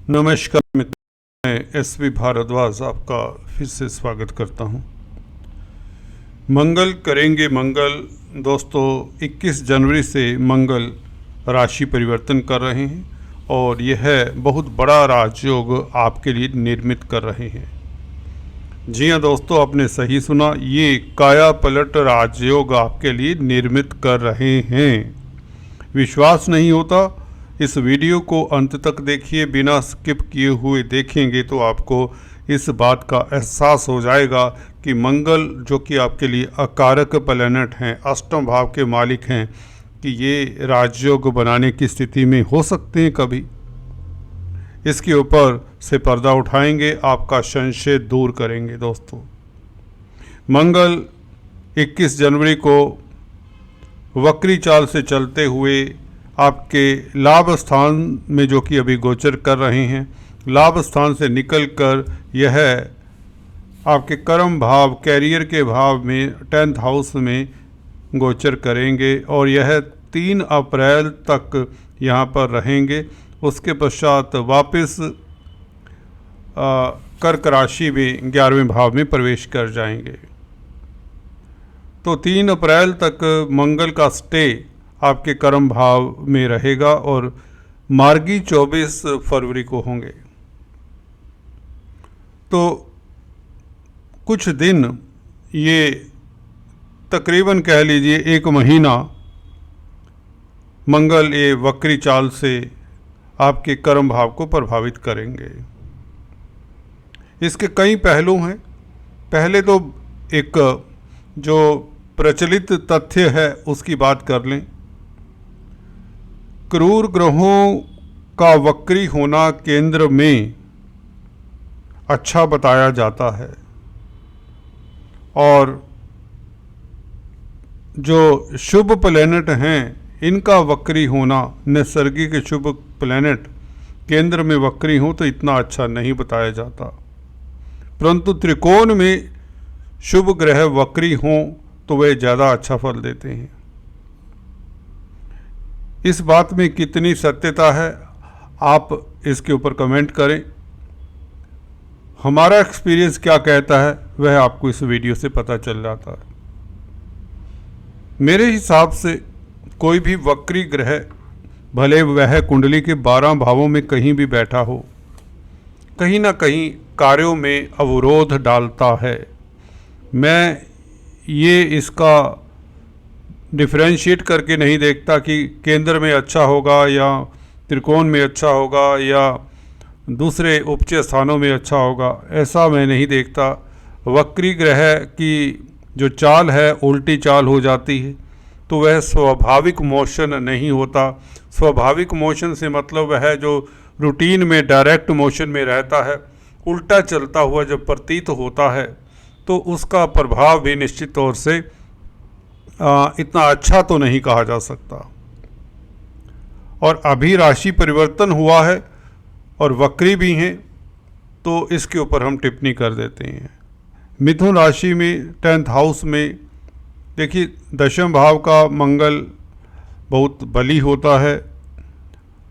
नमस्कार मित्र, मैं एसवी भारद्वाज आपका फिर से स्वागत करता हूं। मंगल करेंगे मंगल। दोस्तों 21 जनवरी से मंगल राशि परिवर्तन कर रहे हैं और यह बहुत बड़ा राजयोग आपके लिए निर्मित कर रहे हैं। जी हाँ दोस्तों, आपने सही सुना, ये काया पलट राजयोग आपके लिए निर्मित कर रहे हैं। विश्वास नहीं होता? इस वीडियो को अंत तक देखिए, बिना स्किप किए हुए देखेंगे तो आपको इस बात का एहसास हो जाएगा कि मंगल जो कि आपके लिए अकारक प्लैनेट हैं, अष्टम भाव के मालिक हैं, कि ये राजयोग बनाने की स्थिति में हो सकते हैं कभी। इसके ऊपर से पर्दा उठाएंगे, आपका संशय दूर करेंगे। दोस्तों मंगल 21 जनवरी को वक्री चाल से चलते हुए आपके लाभ स्थान में जो कि अभी गोचर कर रहे हैं, लाभ स्थान से निकलकर यह आपके कर्म भाव, कैरियर के भाव में 10th हाउस में गोचर करेंगे और यह 3 अप्रैल तक यहाँ पर रहेंगे। उसके पश्चात वापस कर्क राशि में 11वें भाव में प्रवेश कर जाएंगे। तो 3 अप्रैल तक मंगल का स्टे आपके कर्म भाव में रहेगा और मार्गी 24 फरवरी को होंगे। तो कुछ दिन, ये तकरीबन कह लीजिए 1 महीना, मंगल ये वक्री चाल से आपके कर्म भाव को प्रभावित करेंगे। इसके कई पहलू हैं। पहले तो एक जो प्रचलित तथ्य है उसकी बात कर लें। क्रूर ग्रहों का वक्री होना केंद्र में अच्छा बताया जाता है और जो शुभ प्लैनेट हैं इनका वक्री होना, नैसर्गिक शुभ प्लैनेट केंद्र में वक्री हो तो इतना अच्छा नहीं बताया जाता, परंतु त्रिकोण में शुभ ग्रह वक्री हों तो वे ज़्यादा अच्छा फल देते हैं। इस बात में कितनी सत्यता है आप इसके ऊपर कमेंट करें। हमारा एक्सपीरियंस क्या कहता है वह आपको इस वीडियो से पता चल जाता है। मेरे हिसाब से कोई भी वक्री ग्रह, भले वह कुंडली के 12 भावों में कहीं भी बैठा हो, कहीं ना कहीं कार्यों में अवरोध डालता है। मैं ये इसका डिफरेंशिएट करके नहीं देखता कि केंद्र में अच्छा होगा या त्रिकोण में अच्छा होगा या दूसरे उपचय स्थानों में अच्छा होगा, ऐसा मैं नहीं देखता। वक्री ग्रह की जो चाल है उल्टी चाल हो जाती है तो वह स्वाभाविक मोशन नहीं होता। स्वाभाविक मोशन से मतलब वह जो रूटीन में डायरेक्ट मोशन में रहता है, उल्टा चलता हुआ जब प्रतीत होता है तो उसका प्रभाव भी निश्चित तौर से इतना अच्छा तो नहीं कहा जा सकता। और अभी राशि परिवर्तन हुआ है और वक्री भी हैं, तो इसके ऊपर हम टिप्पणी कर देते हैं। मिथुन राशि में 10th हाउस में देखिए, दशम भाव का मंगल बहुत बली होता है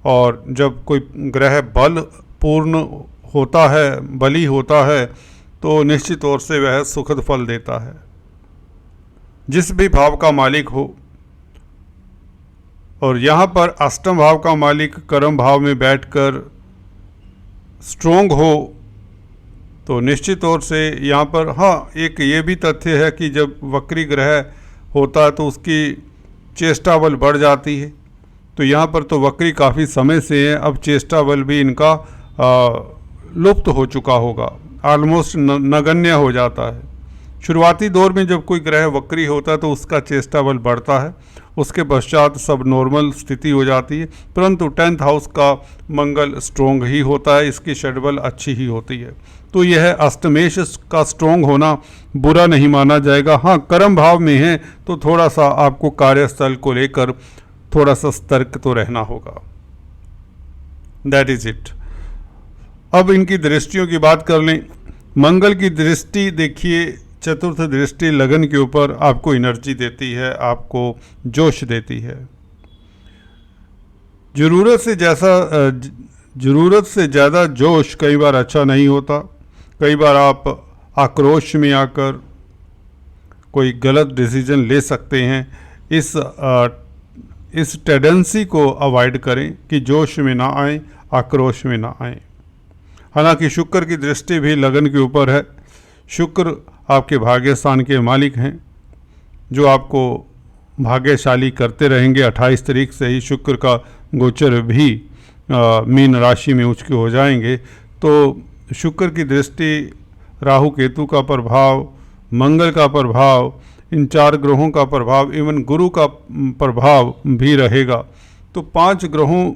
और जब कोई ग्रह बल पूर्ण होता है, बली होता है, तो निश्चित तौर से वह सुखद फल देता है। जिस भी भाव का मालिक हो, और यहाँ पर अष्टम भाव का मालिक कर्म भाव में बैठकर स्ट्रोंग हो तो निश्चित तौर से यहाँ पर एक ये भी तथ्य है कि जब वक्री ग्रह होता है तो उसकी चेष्टा बल बढ़ जाती है। तो यहाँ पर तो वक्री काफ़ी समय से है, अब चेष्टा बल भी इनका लुप्त हो चुका होगा, ऑलमोस्ट नगण्य हो जाता है। शुरुआती दौर में जब कोई ग्रह वक्री होता है तो उसका चेष्टा बल बढ़ता है, उसके पश्चात सब नॉर्मल स्थिति हो जाती है। परंतु 10th हाउस का मंगल स्ट्रोंग ही होता है, इसकी षडबल अच्छी ही होती है, तो यह अष्टमेश का स्ट्रोंग होना बुरा नहीं माना जाएगा। कर्म भाव में है तो थोड़ा सा आपको कार्यस्थल को लेकर थोड़ा सा सतर्क तो रहना होगा। That is it. अब इनकी दृष्टियों की बात कर लें। मंगल की दृष्टि देखिए, चतुर्थ दृष्टि लगन के ऊपर आपको एनर्जी देती है, आपको जोश देती है। ज़रूरत से ज़रूरत से ज़्यादा जोश कई बार अच्छा नहीं होता। कई बार आप आक्रोश में आकर कोई गलत डिसीजन ले सकते हैं। इस टेंडेंसी को अवॉइड करें कि जोश में ना आए, आक्रोश में ना आए। हालांकि शुक्र की दृष्टि भी लगन के ऊपर है। शुक्र आपके भाग्य स्थान के मालिक हैं, जो आपको भाग्यशाली करते रहेंगे। 28 तारीख से ही शुक्र का गोचर भी मीन राशि में उच्च हो जाएंगे। तो शुक्र की दृष्टि, राहु केतु का प्रभाव, मंगल का प्रभाव, इन 4 ग्रहों का प्रभाव, इवन गुरु का प्रभाव भी रहेगा। तो 5 ग्रहों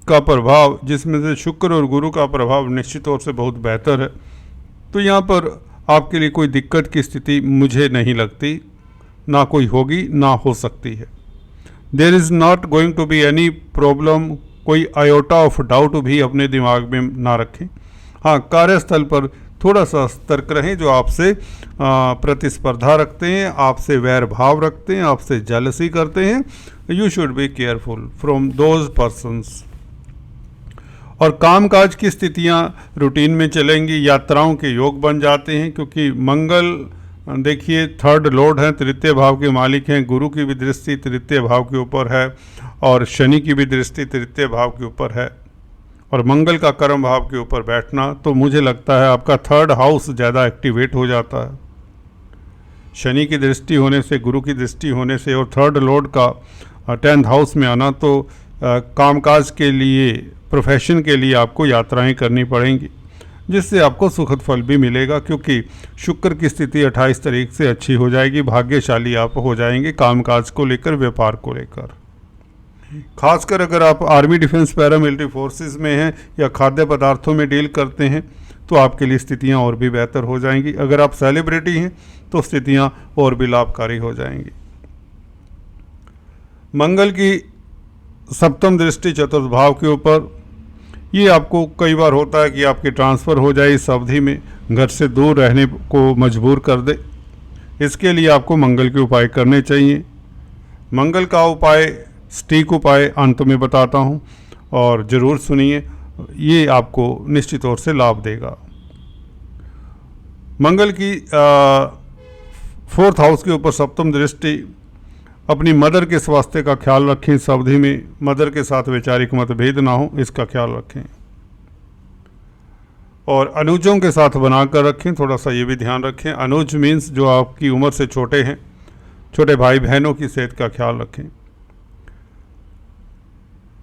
का प्रभाव, जिसमें से शुक्र और गुरु का प्रभाव निश्चित तौर से बहुत बेहतर है। तो यहाँ पर आपके लिए कोई दिक्कत की स्थिति मुझे नहीं लगती, ना कोई होगी ना हो सकती है। There is not going to be any problem. कोई आयोटा ऑफ डाउट भी अपने दिमाग में ना रखें। हाँ, कार्यस्थल पर थोड़ा सा सतर्क रहें। जो आपसे प्रतिस्पर्धा रखते हैं, आपसे वैर भाव रखते हैं, आपसे जेलसी करते हैं, you should be careful from those persons. और कामकाज की स्थितियां रूटीन में चलेंगी। यात्राओं के योग बन जाते हैं, क्योंकि मंगल देखिए 3rd लॉर्ड हैं, तृतीय भाव के मालिक हैं। गुरु की भी दृष्टि तृतीय भाव के ऊपर है और शनि की भी दृष्टि तृतीय भाव के ऊपर है, और मंगल का कर्म भाव के ऊपर बैठना, तो मुझे लगता है आपका 3rd हाउस ज़्यादा एक्टिवेट हो जाता है। शनि की दृष्टि होने से, गुरु की दृष्टि होने से और 3rd लॉर्ड का 10th हाउस में आना, तो कामकाज के लिए, प्रोफेशन के लिए आपको यात्राएं करनी पड़ेंगी, जिससे आपको सुखद फल भी मिलेगा। क्योंकि शुक्र की स्थिति 28 तारीख से अच्छी हो जाएगी। भाग्यशाली आप हो जाएंगे कामकाज को लेकर, व्यापार को लेकर। खासकर अगर आप आर्मी, डिफेंस, पैरामिलिट्री फोर्सेस में हैं या खाद्य पदार्थों में डील करते हैं, तो आपके लिए स्थितियां और भी बेहतर हो जाएंगी। अगर आप सेलिब्रिटी हैं तो स्थितियां और भी लाभकारी हो जाएंगी। मंगल की 7वीं दृष्टि 4th भाव के ऊपर, ये आपको कई बार होता है कि आपके ट्रांसफ़र हो जाए इस अवधि में, घर से दूर रहने को मजबूर कर दे। इसके लिए आपको मंगल के उपाय करने चाहिए। मंगल का उपाय, सटीक उपाय अंत में बताता हूँ, और ज़रूर सुनिए, ये आपको निश्चित तौर से लाभ देगा। मंगल की 4th हाउस के ऊपर 7वीं दृष्टि। अपनी मदर के स्वास्थ्य का ख्याल रखें इस अवधि में। मदर के साथ वैचारिक मतभेद ना हो, इसका ख्याल रखें। और अनुजों के साथ बनाकर रखें, थोड़ा सा ये भी ध्यान रखें। अनुज मीन्स जो आपकी उम्र से छोटे हैं, छोटे भाई बहनों की सेहत का ख्याल रखें।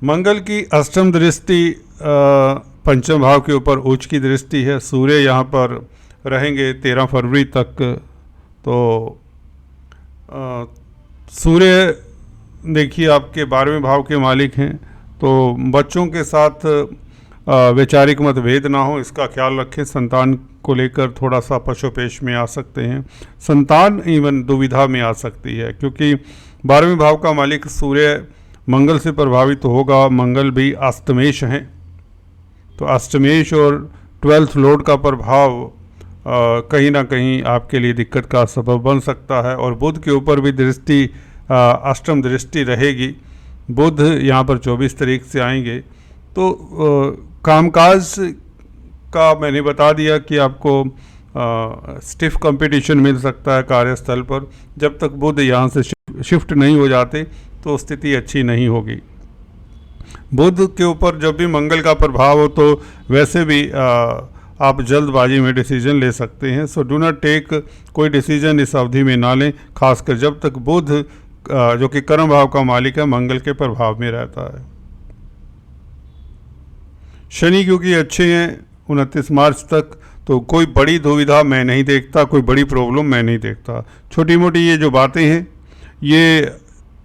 मंगल की 8वीं दृष्टि 5वें भाव के ऊपर उच्च की दृष्टि है। सूर्य यहाँ पर रहेंगे 13 फरवरी तक। तो सूर्य देखिए आपके 12वें भाव के मालिक हैं, तो बच्चों के साथ वैचारिक मतभेद ना हो, इसका ख्याल रखें। संतान को लेकर थोड़ा सा पशुपेश में आ सकते हैं। संतान इवन दुविधा में आ सकती है, क्योंकि 12वें भाव का मालिक सूर्य मंगल से प्रभावित होगा। मंगल भी अष्टमेश हैं, तो अष्टमेश और 12th लॉर्ड का प्रभाव कहीं ना कहीं आपके लिए दिक्कत का सबब बन सकता है। और बुध के ऊपर भी दृष्टि 8वीं दृष्टि रहेगी। बुध यहाँ पर 24 तारीख से आएंगे। तो कामकाज का मैंने बता दिया कि आपको स्टिफ कंपटीशन मिल सकता है कार्यस्थल पर। जब तक बुध यहाँ से शिफ्ट नहीं हो जाते तो स्थिति अच्छी नहीं होगी। बुध के ऊपर जब भी मंगल का प्रभाव हो तो वैसे भी आप जल्दबाजी में डिसीजन ले सकते हैं। सो डू नॉट टेक कोई डिसीजन इस अवधि में ना लें, खासकर जब तक बुध जो कि कर्म भाव का मालिक है मंगल के प्रभाव में रहता है। शनि क्योंकि अच्छे हैं 29 मार्च तक, तो कोई बड़ी दुविधा मैं नहीं देखता, कोई बड़ी प्रॉब्लम मैं नहीं देखता। छोटी मोटी ये जो बातें हैं ये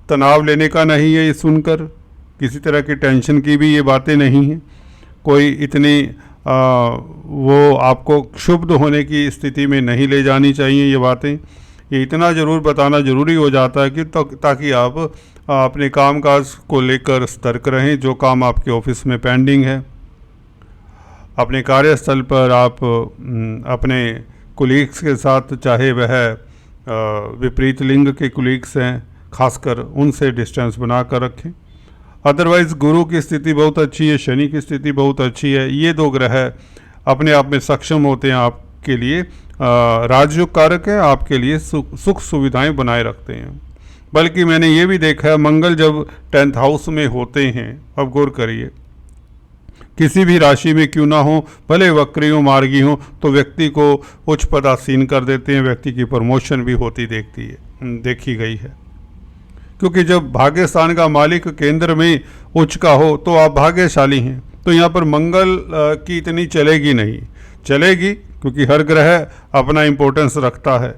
तनाव लेने का नहीं है, ये सुनकर किसी तरह की टेंशन की भी ये बातें नहीं हैं। कोई इतनी वो आपको क्षुब्ध होने की स्थिति में नहीं ले जानी चाहिए ये बातें। ये इतना ज़रूर बताना ज़रूरी हो जाता है कि ताकि आप अपने कामकाज को लेकर सतर्क रहें। जो काम आपके ऑफिस में पेंडिंग है, अपने कार्यस्थल पर आप अपने कुलीग्स के साथ, चाहे वह विपरीत लिंग के कुलीग्स हैं, खासकर उनसे डिस्टेंस बना कर रखें। अदरवाइज गुरु की स्थिति बहुत अच्छी है, शनि की स्थिति बहुत अच्छी है। ये दो ग्रह अपने आप में सक्षम होते हैं आपके लिए, राजयोग कारक है, आपके लिए सुख सुविधाएं बनाए रखते हैं। बल्कि मैंने ये भी देखा है, मंगल जब 10th हाउस में होते हैं, अब गौर करिए, किसी भी राशि में क्यों ना हो, भले वक्री हो मार्गी हो, तो व्यक्ति को उच्च पदासीन कर देते हैं, व्यक्ति की प्रमोशन भी होती देखी गई है। क्योंकि जब भाग्यस्थान का मालिक केंद्र में उच्च का हो तो आप भाग्यशाली हैं। तो यहाँ पर मंगल की इतनी चलेगी क्योंकि हर ग्रह अपना इम्पोर्टेंस रखता है,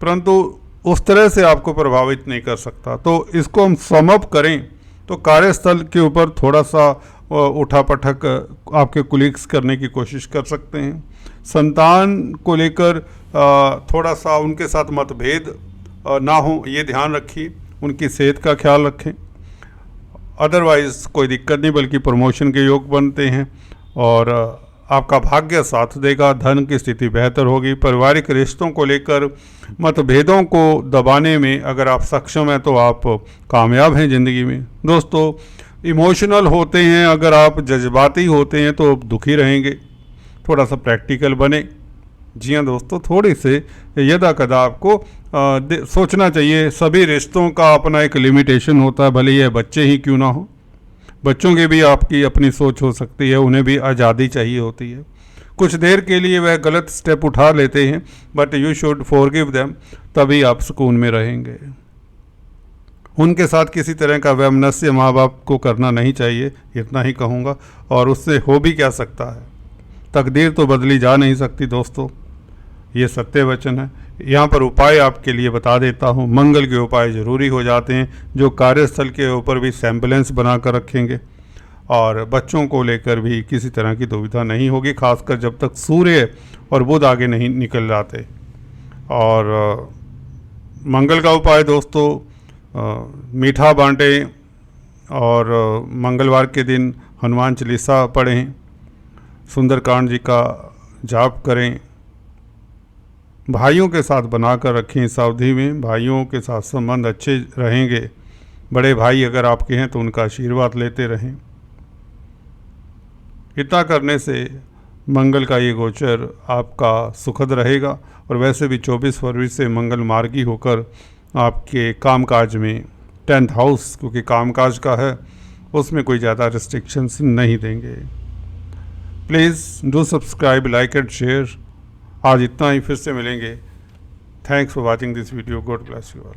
परंतु उस तरह से आपको प्रभावित नहीं कर सकता। तो इसको हम समअप करें तो कार्यस्थल के ऊपर थोड़ा सा उठापटक आपके कुलीग्स करने की कोशिश कर सकते हैं। संतान को लेकर थोड़ा सा उनके साथ मतभेद ना हो, ये ध्यान रखिए, उनकी सेहत का ख्याल रखें। अदरवाइज़ कोई दिक्कत नहीं, बल्कि प्रमोशन के योग बनते हैं और आपका भाग्य साथ देगा, धन की स्थिति बेहतर होगी। पारिवारिक रिश्तों को लेकर मतभेदों को दबाने में अगर आप सक्षम हैं तो आप कामयाब हैं ज़िंदगी में। दोस्तों, इमोशनल होते हैं, अगर आप जज्बाती होते हैं तो दुखी रहेंगे। थोड़ा सा प्रैक्टिकल बने। जी हाँ दोस्तों, थोड़ी से यदा कदा आपको सोचना चाहिए। सभी रिश्तों का अपना एक लिमिटेशन होता है, भले ये बच्चे ही क्यों ना हो। बच्चों की भी आपकी अपनी सोच हो सकती है, उन्हें भी आज़ादी चाहिए होती है। कुछ देर के लिए वह गलत स्टेप उठा लेते हैं, but you should forgive them, तभी आप सुकून में रहेंगे। उनके साथ किसी तरह का वैमनस्य माँ बाप को करना नहीं चाहिए, इतना ही कहूँगा। और उससे हो भी क्या सकता है, तकदीर तो बदली जा नहीं सकती दोस्तों, ये सत्य वचन है। यहाँ पर उपाय आपके लिए बता देता हूँ। मंगल के उपाय ज़रूरी हो जाते हैं, जो कार्यस्थल के ऊपर भी सेम्बलेंस बना कर रखेंगे, और बच्चों को लेकर भी किसी तरह की दुविधा नहीं होगी, खासकर जब तक सूर्य और बुध आगे नहीं निकल जाते। और मंगल का उपाय दोस्तों, मीठा बांटें और मंगलवार के दिन हनुमान चालीसा पढ़ें, सुंदरकांड जी का जाप करें। भाइयों के साथ बनाकर रखें इस अवधि में, भाइयों के साथ संबंध अच्छे रहेंगे। बड़े भाई अगर आपके हैं तो उनका आशीर्वाद लेते रहें। इतना करने से मंगल का ये गोचर आपका सुखद रहेगा। और वैसे भी 24 फरवरी से मंगल मार्गी होकर आपके कामकाज में 10th हाउस, क्योंकि कामकाज का है, उसमें कोई ज़्यादा रिस्ट्रिक्शंस नहीं देंगे। Please do subscribe, like and share. आज इतना ही, फिर से मिलेंगे। Thanks for watching this video. God bless you all.